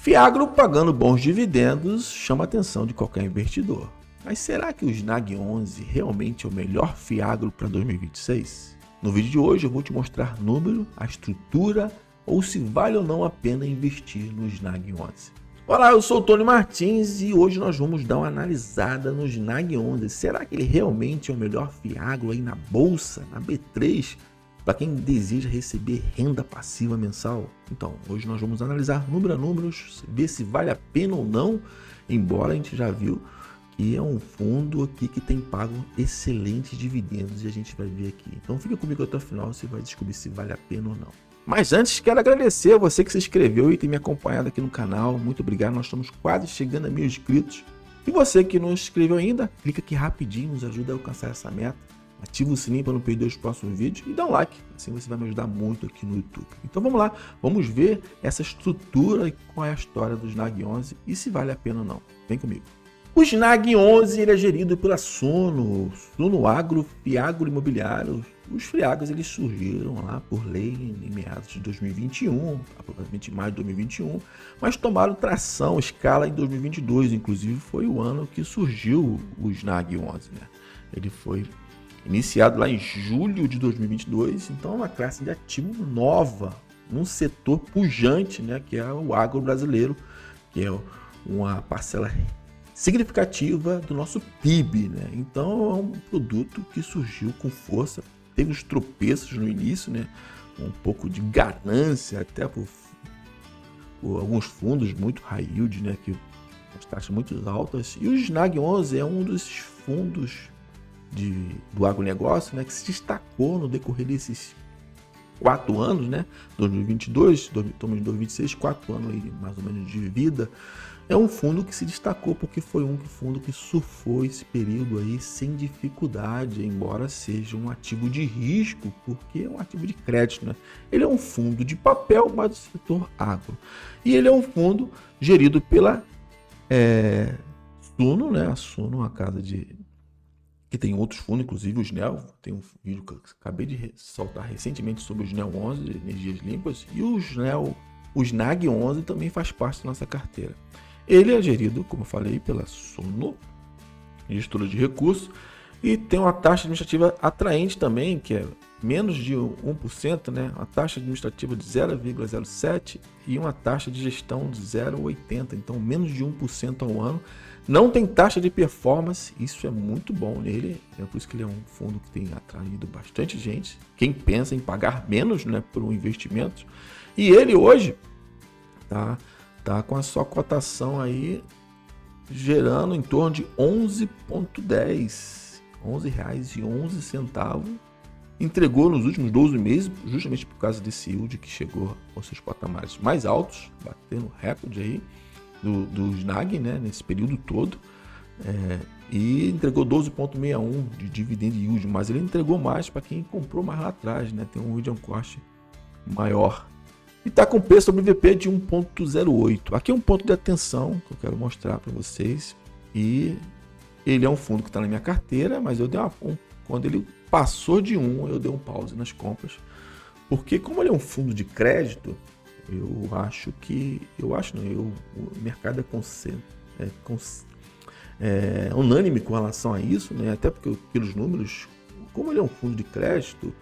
Fiagro pagando bons dividendos chama a atenção de qualquer investidor. Mas será que o Snag 11 realmente é o melhor Fiagro para 2026? No vídeo de hoje eu vou te mostrar número, a estrutura ou se vale ou não a pena investir no Snag 11. Olá, eu sou o Tony Martins e hoje nós vamos dar uma analisada no Snag 11. Será que ele realmente é o melhor Fiagro aí na bolsa, na B3? Para quem deseja receber renda passiva mensal. Então, hoje nós vamos analisar número a números, ver se vale a pena ou não, embora a gente já viu que é um fundo aqui que tem pago excelentes dividendos e a gente vai ver aqui. Então fica comigo até o final, você vai descobrir se vale a pena ou não. Mas antes, quero agradecer a você que se inscreveu e tem me acompanhado aqui no canal. Muito obrigado, nós estamos quase chegando a 1000 inscritos. E você que não se inscreveu ainda, clica aqui rapidinho, nos ajuda a alcançar essa meta. Ativa o sininho para não perder os próximos vídeos e dá um like, assim você vai me ajudar muito aqui no YouTube. Então vamos lá, vamos ver essa estrutura e qual é a história do Snag 11 e se vale a pena ou não. Vem comigo. O Snag 11 ele é gerido pela Suno Agro, Fiagro Imobiliário. Os Fiagros eles surgiram lá por lei em meados de 2021, aproximadamente em maio de 2021, mas tomaram tração, escala em 2022, inclusive foi o ano que surgiu o Snag 11, né? Ele foi iniciado lá em julho de 2022, então é uma classe de ativo nova, num setor pujante, né, que é o agro brasileiro, que é uma parcela significativa do nosso PIB, né? Então é um produto que surgiu com força, teve uns tropeços no início, né, um pouco de ganância até por alguns fundos muito high yield, né, que as taxas muito altas, e o Snag 11 é um desses fundos do agronegócio, né, que se destacou no decorrer desses 4 anos, né, 2022, estamos em 2026, 4 anos aí, mais ou menos de vida. É um fundo que se destacou porque foi um fundo que surfou esse período aí sem dificuldade, embora seja um ativo de risco, porque é um ativo de crédito, né? Ele é um fundo de papel, mas do setor agro. E ele é um fundo gerido pela Suno, né? A Suno é uma casa que tem outros fundos, inclusive o SNEL. Tem um vídeo que eu acabei de soltar recentemente sobre o SNEL 11, energias limpas, e o Snag 11 também faz parte da nossa carteira. Ele é gerido, como eu falei, pela Suno, gestora de recursos, e tem uma taxa administrativa atraente também, que é menos de 1%, né? Uma taxa administrativa de 0,07% e uma taxa de gestão de 0,80%, então menos de 1% ao ano. Não tem taxa de performance, isso é muito bom nele, é por isso que ele é um fundo que tem atraído bastante gente, quem pensa em pagar menos, né, por um investimento. E ele hoje tá com a sua cotação aí gerando em torno de 11,10, R$11,11. Entregou nos últimos 12 meses, justamente por causa desse yield que chegou aos seus patamares mais altos, batendo recorde aí do Snag, né, nesse período todo, e entregou 12,61 de dividend yield, mas ele entregou mais para quem comprou mais lá atrás, né, tem um yield on cost maior. E está com preço sobre VP de 1,08. Aqui é um ponto de atenção que eu quero mostrar para vocês. E ele é um fundo que está na minha carteira, mas eu dei quando ele passou de 1, eu dei um pause nas compras. Porque como ele é um fundo de crédito, o mercado é unânime com relação a isso, né? Até porque pelos números, como ele é um fundo de crédito,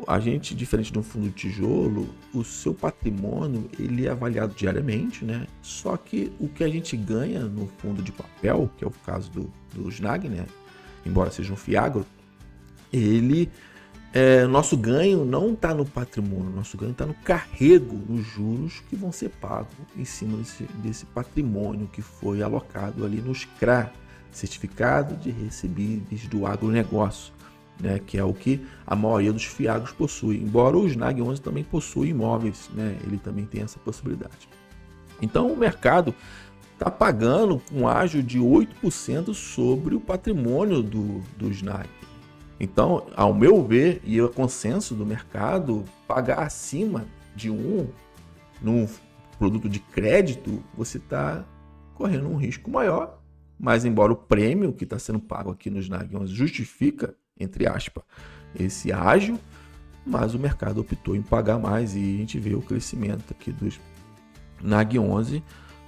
a gente, diferente de um fundo de tijolo, o seu patrimônio ele é avaliado diariamente, né? Só que o que a gente ganha no fundo de papel, que é o caso do Snag, né? Embora seja um Fiagro, nosso ganho não está no patrimônio, nosso ganho está no carrego, nos juros que vão ser pagos em cima desse patrimônio que foi alocado ali no CRA, Certificado de Recebíveis do Agronegócio, né, que é o que a maioria dos Fiagros possui, embora o Snag 11 também possua imóveis, né, ele também tem essa possibilidade. Então o mercado está pagando um ágio de 8% sobre o patrimônio do Snag. Então, ao meu ver, e o consenso do mercado, pagar acima de 1 num produto de crédito, você está correndo um risco maior, mas embora o prêmio que está sendo pago aqui no Snag 11 justifica, entre aspas, esse ágio, mas o mercado optou em pagar mais e a gente vê o crescimento aqui do Snag 11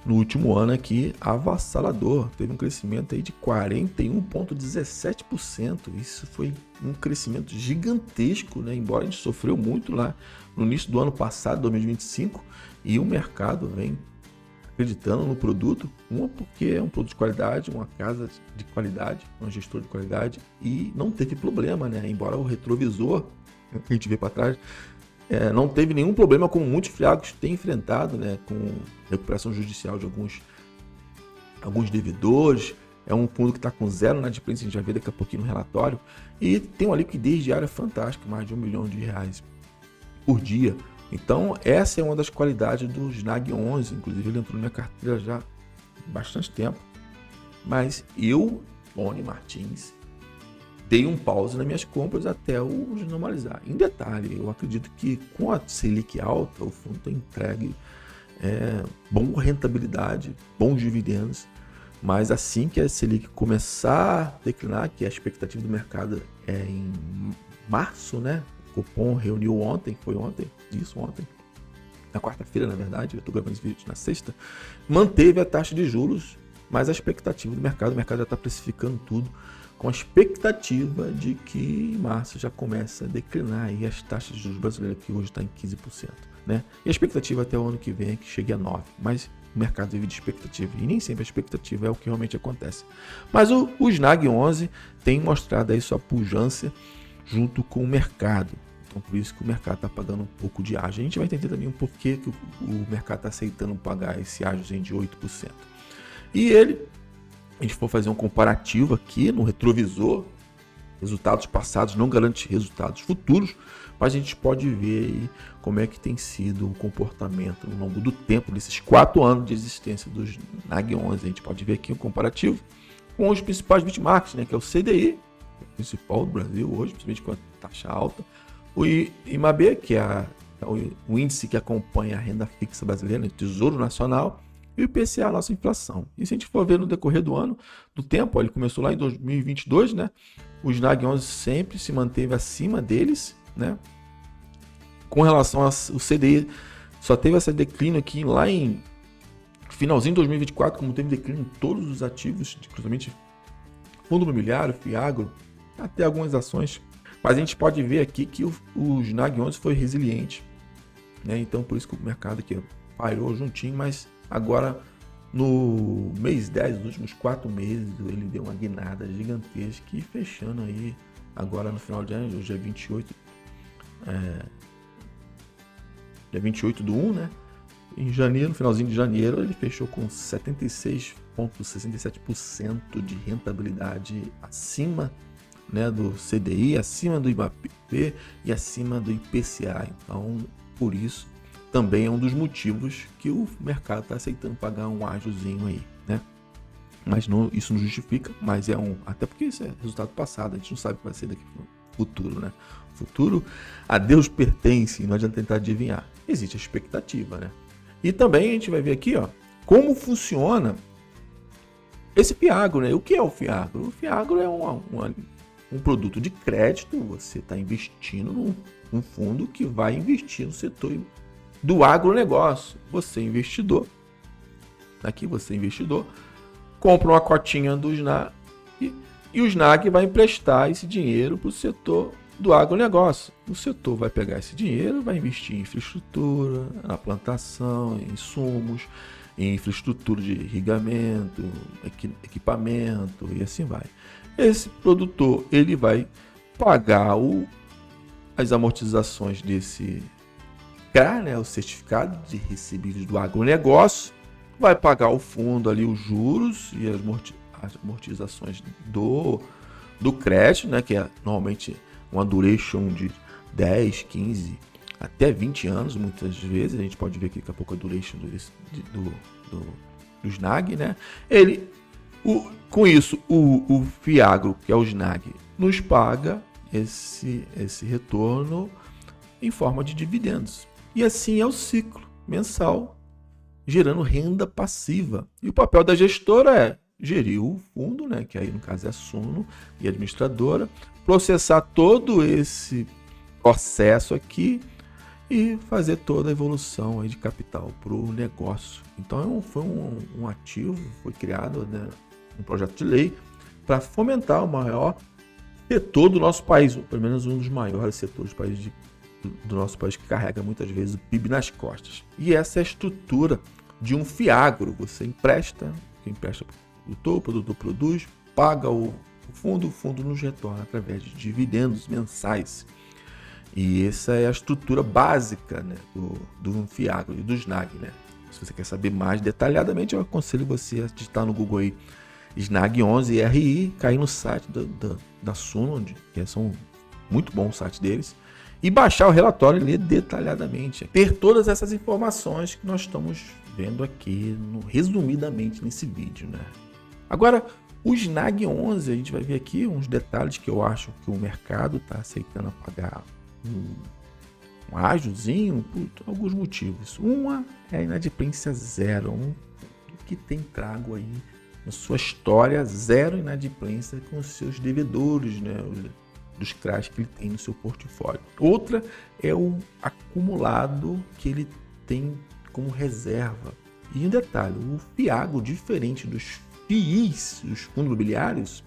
no último ano aqui avassalador, teve um crescimento aí de 41,17%. Isso foi um crescimento gigantesco, né? Embora a gente sofreu muito lá no início do ano passado, 2025, e o mercado vem acreditando no produto, porque é um produto de qualidade, uma casa de qualidade, um gestor de qualidade, e não teve problema, né? Embora o retrovisor, que a gente vê para trás, não teve nenhum problema, como muitos fiagros têm enfrentado, né? Com recuperação judicial de alguns devedores. É um fundo que está com zero na adimplência, a gente vai ver daqui a pouquinho no relatório, e tem uma liquidez diária fantástica, mais de R$1 milhão por dia. Então, essa é uma das qualidades do Snag 11, inclusive ele entrou na minha carteira já há bastante tempo, mas eu, Rony Martins, dei um pause nas minhas compras até o normalizar. Em detalhe, eu acredito que com a Selic alta, o fundo tem entregue boa rentabilidade, bons dividendos, mas assim que a Selic começar a declinar, que a expectativa do mercado é em março, né? O Copom reuniu ontem, na quarta-feira, na verdade, eu estou gravando esse vídeo na sexta, manteve a taxa de juros, mas a expectativa do mercado, o mercado já está precificando tudo, com a expectativa de que em março já começa a declinar aí as taxas de juros brasileiras, que hoje está em 15%. Né? E a expectativa até o ano que vem é que chegue a 9%, mas o mercado vive de expectativa, e nem sempre a expectativa é o que realmente acontece. Mas o Snag 11 tem mostrado aí sua pujança junto com o mercado. Então, por isso que o mercado está pagando um pouco de ágio. A gente vai entender também um porquê que o mercado está aceitando pagar esse ágio de 8%. E a gente for fazer um comparativo aqui no retrovisor, resultados passados não garantem resultados futuros, mas a gente pode ver aí como é que tem sido o comportamento ao longo do tempo, desses 4 anos de existência do Snag 11. A gente pode ver aqui um comparativo com os principais benchmarks, né, que é o CDI, o principal do Brasil hoje, principalmente com a taxa alta, o IMAB, que é o índice que acompanha a renda fixa brasileira, o Tesouro Nacional, e o IPCA, a nossa inflação. E se a gente for ver no decorrer do tempo, ele começou lá em 2022, né? O Snag 11 sempre se manteve acima deles, né? Com relação ao CDI, só teve esse declínio aqui lá em finalzinho de 2024, como teve declínio em todos os ativos, inclusive fundo imobiliário, Fiagro, até algumas ações. Mas a gente pode ver aqui que o Snag 11 foi resiliente, né? Então por isso que o mercado aqui parou juntinho, mas agora no mês 10, nos últimos 4 meses, ele deu uma guinada gigantesca e fechando aí agora no final de ano, hoje é 28, dia 28 do 1, né? Em janeiro, no finalzinho de janeiro, ele fechou com 76,67% de rentabilidade acima, né, do CDI, acima do IBAP e acima do IPCA. Então, por isso, também é um dos motivos que o mercado está aceitando pagar um ágiozinho aí, né? Mas isso não justifica, mas até porque isso é resultado passado, a gente não sabe o que vai ser daqui no futuro, né? O futuro a Deus pertence, não adianta tentar adivinhar. Existe a expectativa, né? E também a gente vai ver aqui, ó, como funciona esse Fiagro, né? O que é o Fiagro? O Fiagro é um produto de crédito. Você está investindo num fundo que vai investir no setor do agronegócio. Você investidor, compra uma cotinha do SNAG e o SNAG vai emprestar esse dinheiro para o setor do agronegócio. O setor vai pegar esse dinheiro, vai investir em infraestrutura, na plantação, em insumos, em infraestrutura de irrigamento, equipamento e assim vai. Esse produtor, ele vai pagar as amortizações desse CRA, né, o certificado de recebíveis do agronegócio, vai pagar o fundo ali, os juros e as amortizações do crédito, né, que é normalmente uma duration de 10, 15, até 20 anos, muitas vezes. A gente pode ver que daqui a pouco a duration do SNAG, né? Com isso, o Fiagro, que é o SNAG, nos paga esse retorno em forma de dividendos. E assim é o ciclo mensal, gerando renda passiva. E o papel da gestora é gerir o fundo, né, que aí no caso é a Suno e a administradora, processar todo esse processo aqui e fazer toda a evolução aí de capital para o negócio. Então foi um ativo, foi criado, né, um projeto de lei para fomentar o maior setor do nosso país, ou pelo menos um dos maiores setores do nosso país, que carrega muitas vezes o PIB nas costas. E essa é a estrutura de um fiagro. Você empresta, quem empresta para o produtor produz, paga o fundo nos retorna através de dividendos mensais. E essa é a estrutura básica, né, do fiagro e do SNAG, né? Se você quer saber mais detalhadamente, eu aconselho você a digitar no Google aí SNAG 11 RI, cair no site da Sunland, que são muito bons o site deles, e baixar o relatório e ler detalhadamente. Ter todas essas informações que nós estamos vendo aqui, resumidamente nesse vídeo, né? Agora, o SNAG 11, a gente vai ver aqui uns detalhes que eu acho que o mercado está aceitando pagar um ágiozinho por alguns motivos. Uma é a inadimplência zero, que tem trago aí na sua história zero inadimplência com os seus devedores, né, dos CRAs que ele tem no seu portfólio. Outra é o acumulado que ele tem como reserva. E um detalhe, o FIAGRO, diferente dos FIIs, os fundos imobiliários,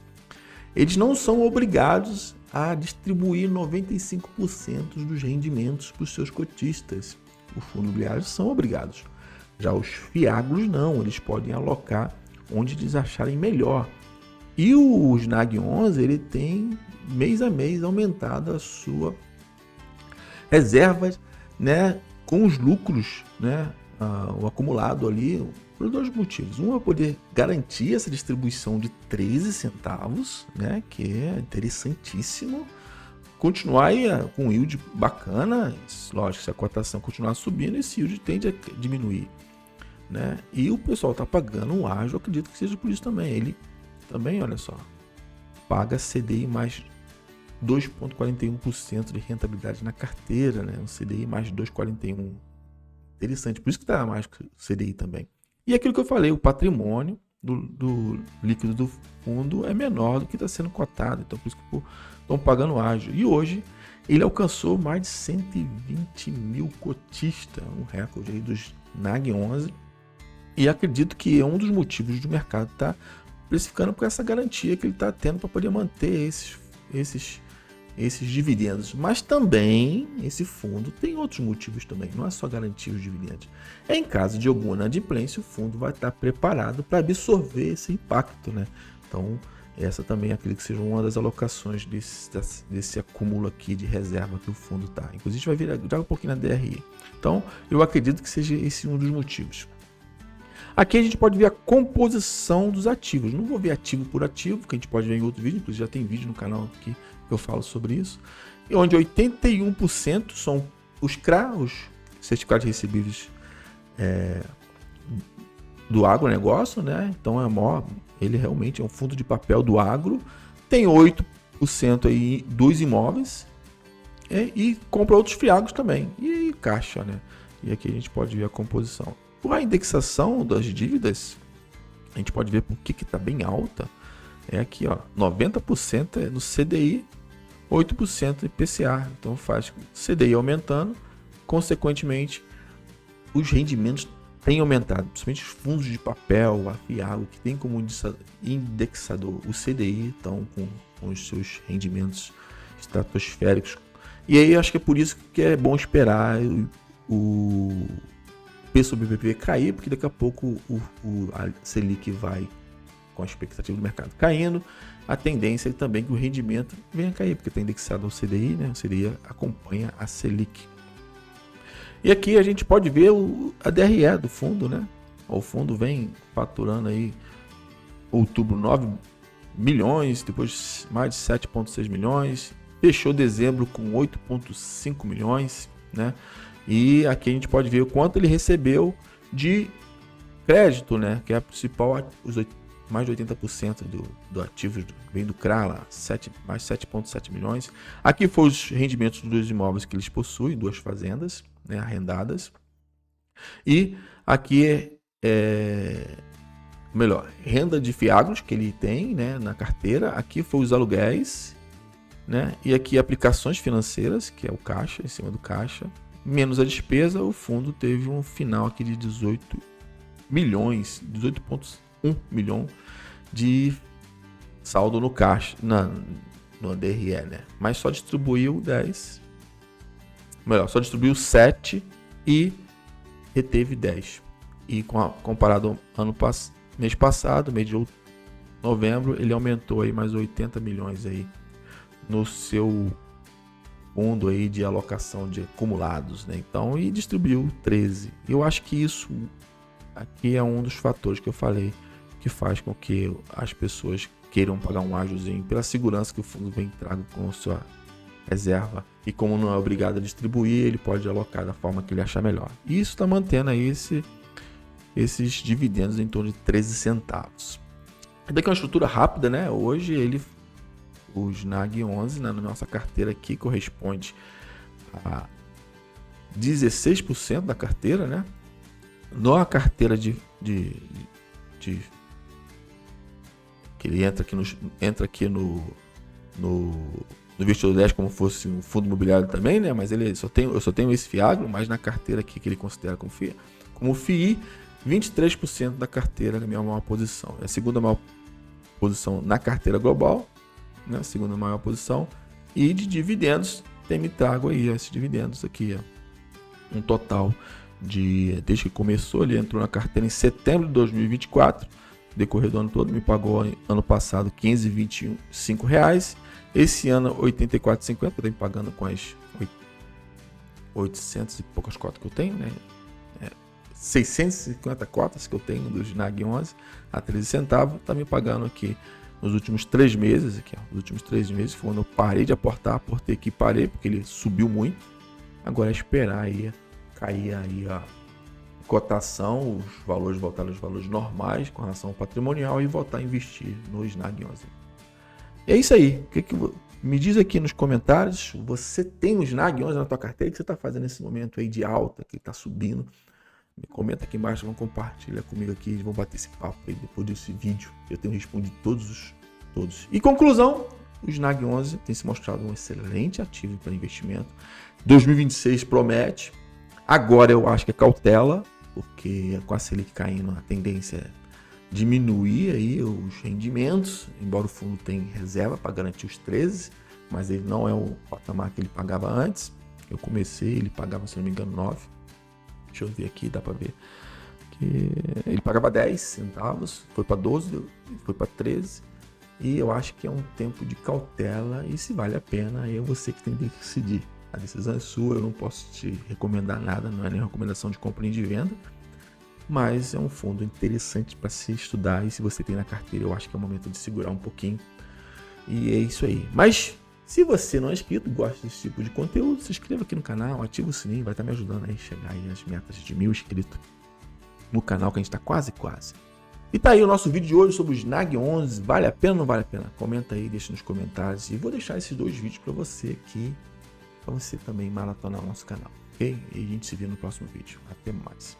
eles não são obrigados a distribuir 95% dos rendimentos para os seus cotistas. Os fundos imobiliários são obrigados. Já os FIAGROS não, eles podem alocar onde eles acharem melhor. E o SNAG 11, ele tem mês a mês aumentado a sua reserva, né, com os lucros, né, o acumulado ali, por dois motivos. Um é poder garantir essa distribuição de 13 centavos, né, que é interessantíssimo. Continuar aí com um yield bacana, lógico, se a cotação continuar subindo, esse yield tende a diminuir, né? E o pessoal está pagando um ágio, acredito que seja por isso também. Ele também, olha só, paga CDI mais 2,41% de rentabilidade na carteira, né? Um CDI mais 2,41%. Interessante, por isso que está mais que o CDI também. E aquilo que eu falei, o patrimônio do líquido do fundo é menor do que está sendo cotado, então por isso que estão pagando ágio. E hoje ele alcançou mais de 120 mil cotistas, um recorde aí dos SNAG 11. E acredito que é um dos motivos do mercado estar precificando com essa garantia que ele está tendo para poder manter esses dividendos. Mas também esse fundo tem outros motivos também, não é só garantir os dividendos. Em caso de alguma inadimplência, o fundo vai estar preparado para absorver esse impacto, né? Então, essa também acredito que seja uma das alocações desse acúmulo aqui de reserva que o fundo está. Inclusive, a gente vai ver já um pouquinho na DRI. Então, eu acredito que seja esse um dos motivos. Aqui a gente pode ver a composição dos ativos. Não vou ver ativo por ativo, que a gente pode ver em outro vídeo, inclusive já tem vídeo no canal aqui que eu falo sobre isso. E onde 81% são os CRA, os certificados recebíveis do agronegócio, né? Então ele realmente é um fundo de papel do agro. Tem 8% aí dos imóveis e compra outros fiagros também. E caixa, né? E aqui a gente pode ver a composição. A indexação das dívidas, a gente pode ver por que está bem alta. É aqui, ó, 90% é no CDI, 8% IPCA. Então faz CDI aumentando, consequentemente, os rendimentos têm aumentado, principalmente os fundos de papel, a FIAGRO, que tem como indexador o CDI, estão com os seus rendimentos estratosféricos. E aí acho que é por isso que é bom esperar o P sobre BPP cair, porque daqui a pouco a Selic vai, com a expectativa do mercado caindo, a tendência é também que o rendimento venha a cair, porque está indexado ao CDI, né? O CDI acompanha a Selic. E aqui a gente pode ver a DRE do fundo, né? O fundo vem faturando aí outubro 9 milhões, depois mais de 7,6 milhões, fechou dezembro com 8,5 milhões, né? E aqui a gente pode ver o quanto ele recebeu de crédito, né? Que é a principal, mais de 80% do ativo vem do CRA lá, mais 7,7 milhões. Aqui foram os rendimentos dos imóveis que eles possuem, 2 fazendas, né, arrendadas. E aqui renda de fiagros que ele tem, né, na carteira. Aqui foi os aluguéis, né? E aqui aplicações financeiras, que é o caixa, em cima do caixa. menos a despesa, o fundo teve um final aqui de 18,1 milhão de saldo no caixa, no DRE, né? Mas só distribuiu 10, só distribuiu 7 e reteve 10. E comparado ao mês passado, mês de novembro, ele aumentou aí mais 80 milhões aí no seu fundo aí de alocação de acumulados, né? Então, e distribuiu 13. Eu acho que isso aqui é um dos fatores que eu falei que faz com que as pessoas queiram pagar um ágiozinho pela segurança que o fundo vem trago com sua reserva. E como não é obrigado a distribuir, ele pode alocar da forma que ele achar melhor. E isso está mantendo aí esses dividendos em torno de 13 centavos. Daqui é uma estrutura rápida, né? Hoje o SNAG 11 na nossa carteira aqui corresponde a 16% da carteira, né? Na carteira que ele entra aqui no investidor 10 como fosse um fundo imobiliário também, né? Mas eu só tenho esse FIAGRO, mas na carteira aqui que ele considera como FII, 23% da carteira é a minha maior posição. É a segunda maior posição na carteira global, né? A segunda maior posição. E de dividendos, me trago aí esses dividendos aqui, ó. Um total desde que começou, ele entrou na carteira em setembro de 2024, decorrer do ano todo, me pagou ano passado R$ 525 reais. Esse ano R$ 84,50, eu estou pagando com as 800 e poucas cotas que eu tenho, né? 650 cotas que eu tenho do SNAG 11 a 13 centavos, está me pagando aqui nos últimos 3 meses, aqui, ó, nos últimos 3 meses, foi quando eu parei de aportar aqui, parei, porque ele subiu muito. Agora é esperar aí, cair aí a cotação, os valores voltarem aos valores normais com relação ao patrimonial e voltar a investir no SNAG 11. E é isso aí. Me diz aqui nos comentários, você tem o SNAG 11 na tua carteira? O que você está fazendo nesse momento aí de alta, que está subindo? Me comenta aqui embaixo, vão compartilhar comigo aqui, vão bater esse papo aí depois desse vídeo. Eu tenho respondido todos. E conclusão, o SNAG 11 tem se mostrado um excelente ativo para investimento. 2026 promete. Agora eu acho que é cautela, porque com a Selic caindo, a tendência é diminuir aí os rendimentos, embora o fundo tenha reserva para garantir os 13, mas ele não é o patamar que ele pagava antes. Eu comecei, ele pagava, se não me engano, 9. Deixa eu ver aqui, dá para ver que ele pagava 10 centavos, foi para 12, foi para 13. E eu acho que é um tempo de cautela, e se vale a pena, aí é você que tem que decidir. A decisão é sua, eu não posso te recomendar nada, não é nem recomendação de compra nem de venda, mas é um fundo interessante para se estudar, e se você tem na carteira, eu acho que é o momento de segurar um pouquinho. E é isso aí. Mas se você não é inscrito, gosta desse tipo de conteúdo, se inscreva aqui no canal, ativa o sininho, vai estar me ajudando a chegar aí às metas de 1000 inscritos no canal, que a gente está quase. E tá aí o nosso vídeo de hoje sobre o SNAG 11, vale a pena ou não vale a pena? Comenta aí, deixa nos comentários, e vou deixar esses 2 vídeos para você aqui, para você também maratonar o nosso canal, ok? E a gente se vê no próximo vídeo. Até mais.